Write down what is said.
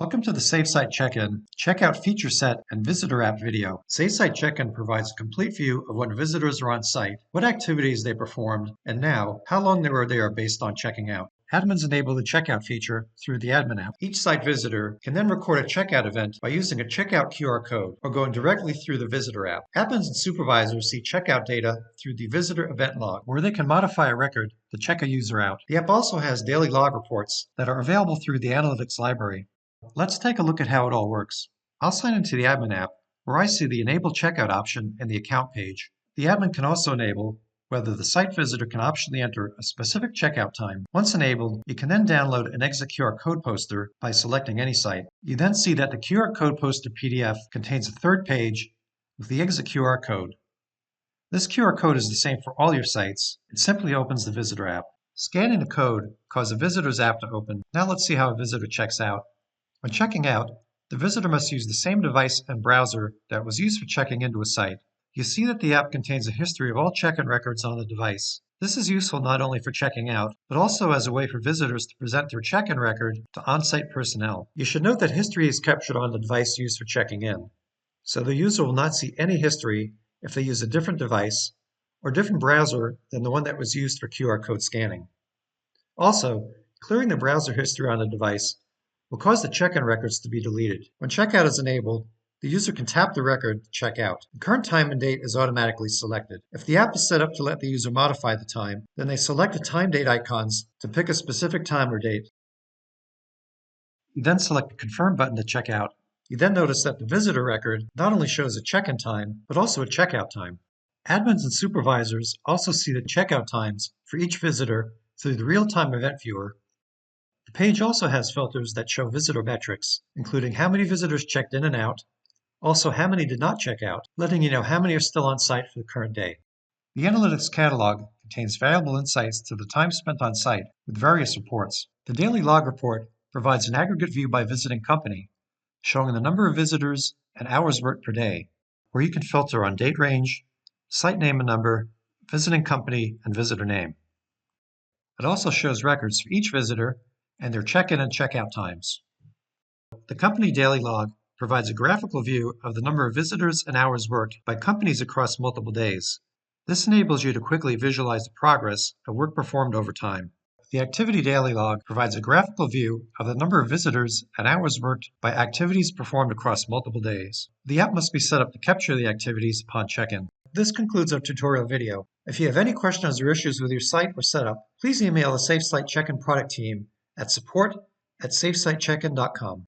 Welcome to the SafeSite Check-In, Checkout Feature Set, and Visitor App video. SafeSite Check-In provides a complete view of when visitors are on site, what activities they performed, and now, how long they were there based on checking out. Admins enable the checkout feature through the Admin app. Each site visitor can then record a checkout event by using a checkout QR code or going directly through the Visitor app. Admins and supervisors see checkout data through the Visitor Event Log, where they can modify a record to check a user out. The app also has daily log reports that are available through the Analytics library. Let's take a look at how it all works. I'll sign into the Admin app, where I see the Enable Checkout option in the Account page. The admin can also enable whether the site visitor can optionally enter a specific checkout time. Once enabled, you can then download an exit QR code poster by selecting any site. You then see that the QR code poster PDF contains a third page with the exit QR code. This QR code is the same for all your sites. It simply opens the Visitor app. Scanning the code causes the Visitor's app to open. Now let's see how a visitor checks out. When checking out, the visitor must use the same device and browser that was used for checking into a site. You see that the app contains a history of all check-in records on the device. This is useful not only for checking out, but also as a way for visitors to present their check-in record to on-site personnel. You should note that history is captured on the device used for checking in, so the user will not see any history if they use a different device or different browser than the one that was used for QR code scanning. Also, clearing the browser history on the device will cause the check-in records to be deleted. When checkout is enabled, the user can tap the record to check out. The current time and date is automatically selected. If the app is set up to let the user modify the time, then they select the time date icons to pick a specific time or date. You then select the Confirm button to check out. You then notice that the visitor record not only shows a check-in time, but also a checkout time. Admins and supervisors also see the checkout times for each visitor through the real-time event viewer. The page also has filters that show visitor metrics, including how many visitors checked in and out, also how many did not check out, letting you know how many are still on site for the current day. The Analytics catalog contains valuable insights to the time spent on site with various reports. The daily log report provides an aggregate view by visiting company, showing the number of visitors and hours worked per day, where you can filter on date range, site name and number, visiting company, and visitor name. It also shows records for each visitor and their check-in and check-out times. The company daily log provides a graphical view of the number of visitors and hours worked by companies across multiple days. This enables you to quickly visualize the progress of work performed over time. The activity daily log provides a graphical view of the number of visitors and hours worked by activities performed across multiple days. The app must be set up to capture the activities upon check-in. This concludes our tutorial video. If you have any questions or issues with your site or setup, please email the SafeSite Check-In product team at support@safesitecheckin.com.